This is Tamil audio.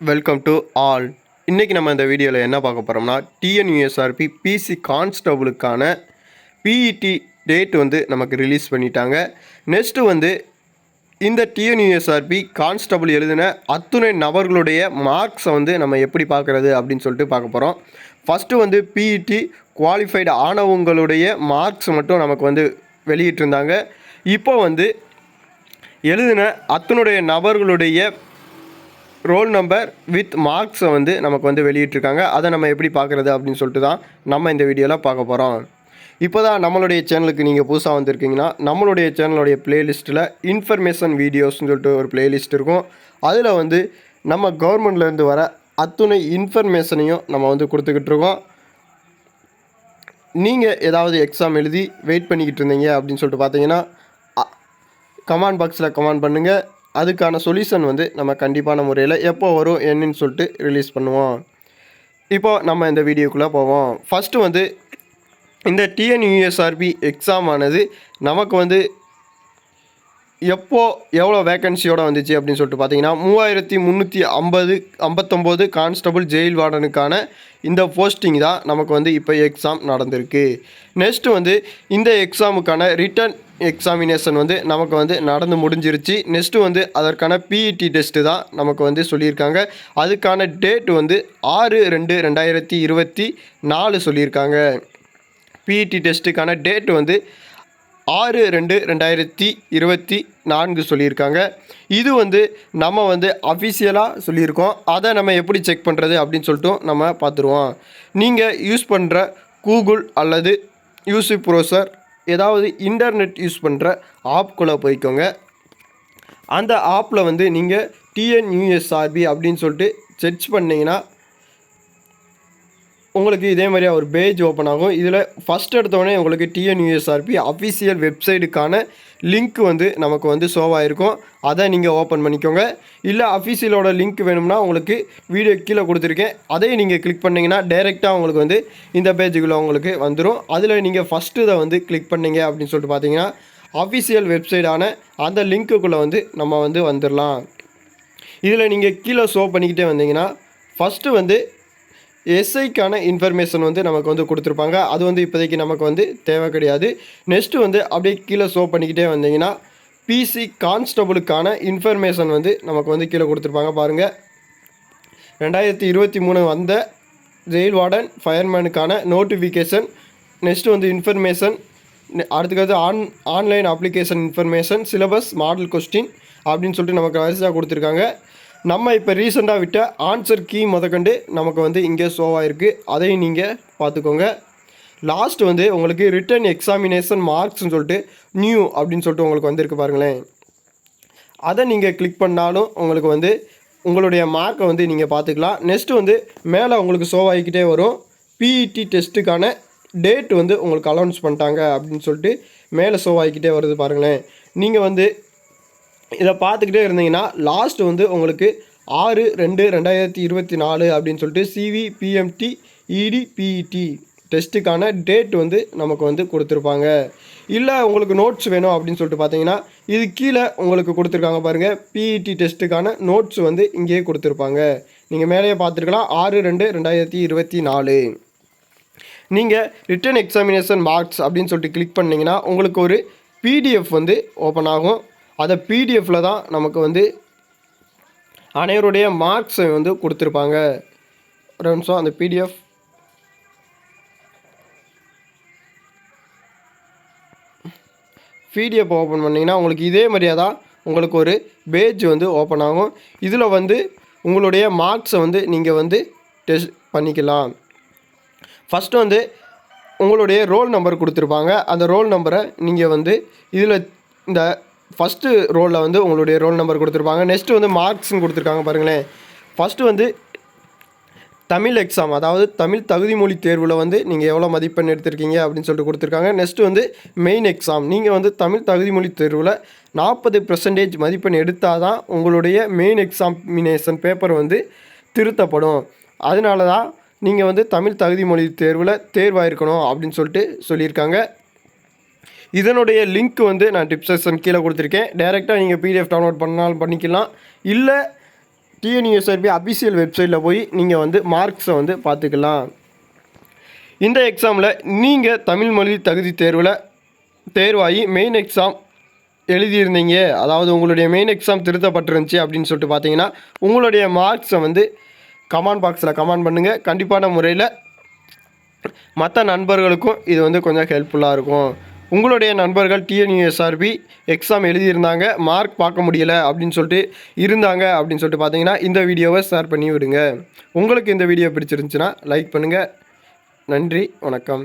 Welcome to all. இன்றைக்கி நம்ம இந்த வீடியோவில் என்ன பார்க்க போகிறோம்னா, டிஎன்யூஎஸ்ஆர்பி பிசி கான்ஸ்டபுளுக்கான பிஇடி டேட் வந்து நமக்கு ரிலீஸ் பண்ணிட்டாங்க. நெக்ஸ்ட்டு வந்து இந்த டிஎன்யூஎஸ்ஆர்பி கான்ஸ்டபுள் எழுதின அத்துணை நபர்களுடைய மார்க்ஸை வந்து நம்ம எப்படி பார்க்குறது அப்படின்னு சொல்லிட்டு பார்க்க போகிறோம். ஃபஸ்ட்டு வந்து பிஇடி குவாலிஃபைடு ஆனவங்களுடைய மார்க்ஸ் மட்டும் நமக்கு வந்து வெளியிட்டிருந்தாங்க. இப்போ வந்து எழுதின அத்தனுடைய நபர்களுடைய ரோல் நம்பர் வித் மார்க்ஸை வந்து நமக்கு வந்து வெளியிட்டிருக்காங்க. அதை நம்ம எப்படி பார்க்குறது அப்படின்னு சொல்லிட்டு தான் நம்ம இந்த வீடியோவில் பார்க்க போகிறோம். இப்போ தான் நம்மளுடைய சேனலுக்கு நீங்கள் புதுசாக வந்திருக்கீங்கன்னா, நம்மளுடைய சேனலுடைய ப்ளேலிஸ்ட்டில் இன்ஃபர்மேஷன் வீடியோஸ்னு சொல்லிட்டு ஒரு ப்ளேலிஸ்ட் இருக்கும். அதில் வந்து நம்ம கவர்மெண்ட்லேருந்து வர அத்துணை இன்ஃபர்மேஷனையும் நம்ம வந்து கொடுத்துக்கிட்டு இருக்கோம். நீங்கள் ஏதாவது எக்ஸாம் எழுதி வெயிட் பண்ணிக்கிட்டு இருந்தீங்க அப்படின்னு சொல்லிட்டு பார்த்தீங்கன்னா, கமெண்ட் பாக்ஸில் கமெண்ட் பண்ணுங்கள். அதுக்கான சொல்யூஷன் வந்து நம்ம கண்டிப்பான முறையில் எப்போ வரும் என்னன்னு சொல்லிட்டு ரிலீஸ் பண்ணுவோம். இப்போது நம்ம இந்த வீடியோக்குள்ளே போவோம். ஃபஸ்ட்டு வந்து இந்த டிஎன்யூஎஸ்ஆர்பி எக்ஸாம் ஆனது நமக்கு வந்து எவ்வளோ வேக்கன்சியோடு வந்துச்சு அப்படின்னு சொல்லிட்டு பார்த்தீங்கன்னா, 3359 கான்ஸ்டபுள் ஜெயில் வார்டனுக்கான இந்த போஸ்டிங் தான் நமக்கு வந்து இப்போ எக்ஸாம் நடந்திருக்கு. நெக்ஸ்ட்டு வந்து இந்த எக்ஸாமுக்கான ரிட்டன் எக்ஸாமினேஷன் வந்து நமக்கு வந்து நடந்து முடிஞ்சிருச்சு. நெக்ஸ்ட்டு வந்து அதற்கான பிஇடி டெஸ்ட்டு தான் நமக்கு வந்து சொல்லியிருக்காங்க. அதுக்கான டேட் வந்து 6/2/2024 சொல்லியிருக்காங்க. பிஇடி டெஸ்ட்டுக்கான டேட் வந்து 6/2/2024 சொல்லியிருக்காங்க. இது வந்து நம்ம வந்து அஃபிஷியலாக சொல்லியிருக்கோம். அதை நம்ம எப்படி செக் பண்ணுறது அப்படின்னு சொல்லிட்டு நம்ம பார்த்துருவோம். நீங்கள் யூஸ் பண்ணுற கூகுள் அல்லது யூடியூப் ப்ரௌசர் ஏதாவது இன்டர்நெட் யூஸ் பண்ணுற ஆப்குள்ளே போய்க்கோங்க. அந்த ஆப்பில் வந்து நீங்கள் டிஎன்யூஎஸ்ஆர்பி அப்படின்னு சொல்லிட்டு சர்ச் பண்ணிங்கன்னா உங்களுக்கு இதே மாதிரியா ஒரு பேஜ் ஓப்பன் ஆகும். இதில் ஃபஸ்ட் எடுத்தோடனே உங்களுக்கு டிஎன்யூஎஸ்ஆர்பி அஃபிஷியல் வெப்சைட்டுக்கான லிங்க் வந்து நமக்கு வந்து ஷோவாக இருக்கும். அதை நீங்கள் ஓப்பன் பண்ணிக்கோங்க. இல்லை அஃபிஷியலோட லிங்க் வேணும்னா உங்களுக்கு வீடியோ கீழே கொடுத்துருக்கேன். அதையும் நீங்கள் கிளிக் பண்ணிங்கன்னா டைரெக்டாக உங்களுக்கு வந்து இந்த பேஜுக்குள்ளே உங்களுக்கு வந்துடும். அதில் நீங்கள் ஃபஸ்ட்டு இதை வந்து கிளிக் பண்ணிங்க அப்படின்னு சொல்லிட்டு பார்த்தீங்கன்னா அஃபிஷியல் வெப்சைட்டான அந்த லிங்க்குள்ளே வந்து நம்ம வந்து வந்துடலாம். இதில் நீங்கள் கீழே ஷோ பண்ணிக்கிட்டே வந்தீங்கன்னா ஃபஸ்ட்டு வந்து எஸ்ஐக்கான இன்ஃபர்மேஷன் வந்து நமக்கு வந்து கொடுத்துருப்பாங்க. அது வந்து இப்போதைக்கு நமக்கு வந்து தேவை கிடையாது. நெக்ஸ்ட்டு வந்து அப்படியே கீழே ஷோ பண்ணிக்கிட்டே வந்தீங்கன்னா பிசி கான்ஸ்டபுளுக்கான இன்ஃபர்மேஷன் வந்து நமக்கு வந்து கீழே கொடுத்துருப்பாங்க. பாருங்கள், 2023 வந்த ஜெயில் வார்டன் ஃபயர்மேனுக்கான நோட்டிஃபிகேஷன். நெக்ஸ்ட்டு வந்து இன்ஃபர்மேஷன், அடுத்துக்கடுத்து online application information, syllabus, model question அப்படின்னு சொல்லிட்டு நமக்கு வரிசையாக கொடுத்துருக்காங்க. நம்ம இப்போ ரீசெண்டாக விட்ட ஆன்சர் கீ முதற்கண்டு நமக்கு வந்து இங்கே ஷோவாக இருக்குது. அதையும் நீங்கள் பார்த்துக்கோங்க. லாஸ்ட் வந்து உங்களுக்கு ரிட்டன் எக்ஸாமினேஷன் மார்க்ஸ்னு சொல்லிட்டு நியூ அப்படின்னு சொல்லிட்டு உங்களுக்கு வந்திருக்கு பாருங்களேன். அதை நீங்கள் கிளிக் பண்ணாலும் உங்களுக்கு வந்து உங்களுடைய மார்க்கை வந்து நீங்கள் பார்த்துக்கலாம். நெக்ஸ்ட்டு வந்து மேலே உங்களுக்கு ஷோவாகிக்கிட்டே வரும். பிஇடி டெஸ்ட்டுக்கான டேட் வந்து உங்களுக்கு அனௌன்ஸ் பண்ணிட்டாங்க அப்படின்னு சொல்லிட்டு மேலே ஷோவாகிக்கிட்டே வருது பாருங்களேன். நீங்கள் வந்து இதை பார்த்துக்கிட்டே இருந்தீங்கன்னா லாஸ்ட் வந்து உங்களுக்கு 6/2/2024 அப்படின்னு சொல்லிட்டு சிவிபிஎம்டி இடிபிஇடி டெஸ்ட்டுக்கான டேட் வந்து நமக்கு வந்து கொடுத்துருப்பாங்க. இல்லை உங்களுக்கு நோட்ஸ் வேணும் அப்படின்னு சொல்லிட்டு பார்த்தீங்கன்னா இது கீழே உங்களுக்கு கொடுத்துருக்காங்க பாருங்கள். பிஇடி டெஸ்ட்டுக்கான நோட்ஸ் வந்து இங்கேயே கொடுத்துருப்பாங்க. நீங்கள் மேலேயே பார்த்துருக்கலாம் 6/2/2024. நீங்கள் ரிட்டன் எக்ஸாமினேஷன் மார்க்ஸ் அப்படின்னு சொல்லிட்டு கிளிக் பண்ணிங்கன்னா உங்களுக்கு ஒரு பிடிஎஃப் வந்து ஓப்பன் ஆகும். அதை பிடிஎஃப்பில் தான் நமக்கு வந்து அனைவருடைய மார்க்ஸை வந்து கொடுத்துருப்பாங்க. ஒரு நிமிஷம், அந்த பிடிஎஃப் ஓப்பன் பண்ணிங்கன்னா உங்களுக்கு இதே மாதிரியாக தான் உங்களுக்கு ஒரு பேஜ் வந்து ஓப்பன் ஆகும். இதில் வந்து உங்களுடைய மார்க்ஸை வந்து நீங்கள் வந்து டெஸ்ட் பண்ணிக்கலாம். ஃபஸ்ட்டு வந்து உங்களுடைய ரோல் நம்பர் கொடுத்துருப்பாங்க. அந்த ரோல் நம்பரை நீங்கள் வந்து இதில் இந்த ஃபஸ்ட்டு ரோலில் வந்து உங்களுடைய ரோல் நம்பர் கொடுத்துருப்பாங்க. நெக்ஸ்ட்டு வந்து மார்க்ஸ்னு கொடுத்துருக்காங்க பாருங்களேன். ஃபஸ்ட்டு வந்து தமிழ் எக்ஸாம், அதாவது தமிழ் தகுதி மொழி தேர்வில் வந்து நீங்கள் எவ்வளோ மதிப்பெண் எடுத்திருக்கீங்க அப்படின்னு சொல்லிட்டு கொடுத்துருக்காங்க. நெக்ஸ்ட்டு வந்து மெயின் எக்ஸாம், நீங்கள் வந்து தமிழ் தகுதி மொழி தேர்வில் 40% மதிப்பெண் எடுத்தால் தான் உங்களுடைய மெயின் எக்ஸாமினேஷன் பேப்பர் வந்து திருத்தப்படும். அதனால தான் நீங்கள் வந்து தமிழ் தகுதி மொழி தேர்வில் தேர்வாயிருக்கணும் அப்படின்னு சொல்லிட்டு சொல்லியிருக்காங்க. இதனுடைய லிங்க் வந்து நான் டிஸ்கிரிப்ஷன் கீழே கொடுத்துருக்கேன். டைரெக்டாக நீங்கள் பிடிஎஃப் டவுன்லோட் பண்ணாலும் பண்ணிக்கலாம். இல்லை டிஎன்யூஎஸ்ஆர்பி அஃபிஷியல் வெப்சைட்டில் போய் நீங்கள் வந்து மார்க்ஸை வந்து பார்த்துக்கலாம். இந்த எக்ஸாமில் நீங்கள் தமிழ் மொழி தகுதி தேர்வாகி மெயின் எக்ஸாம் எழுதியிருந்தீங்க, அதாவது உங்களுடைய மெயின் எக்ஸாம் திருத்தப்பட்டிருந்துச்சி அப்படின்னு சொல்லிட்டு பார்த்தீங்கன்னா உங்களுடைய மார்க்ஸை வந்து கமெண்ட் பாக்ஸில் கமெண்ட் பண்ணுங்கள். கண்டிப்பான முறையில் மற்ற நண்பர்களுக்கும் இது வந்து கொஞ்சம் ஹெல்ப்ஃபுல்லாக இருக்கும். உங்களுடைய நண்பர்கள் டிஎன்யூஎஸ்ஆர்பி எக்ஸாம் எழுதியிருந்தாங்க, மார்க் பார்க்க முடியலை அப்படின்னு சொல்லிட்டு இருந்தாங்க அப்படின்னு சொல்லிட்டு பார்த்தீங்கன்னா இந்த வீடியோவை ஷேர் பண்ணி விடுங்க. உங்களுக்கு இந்த வீடியோ பிடிச்சிருந்துச்சுன்னா லைக் பண்ணுங்கள். நன்றி, வணக்கம்.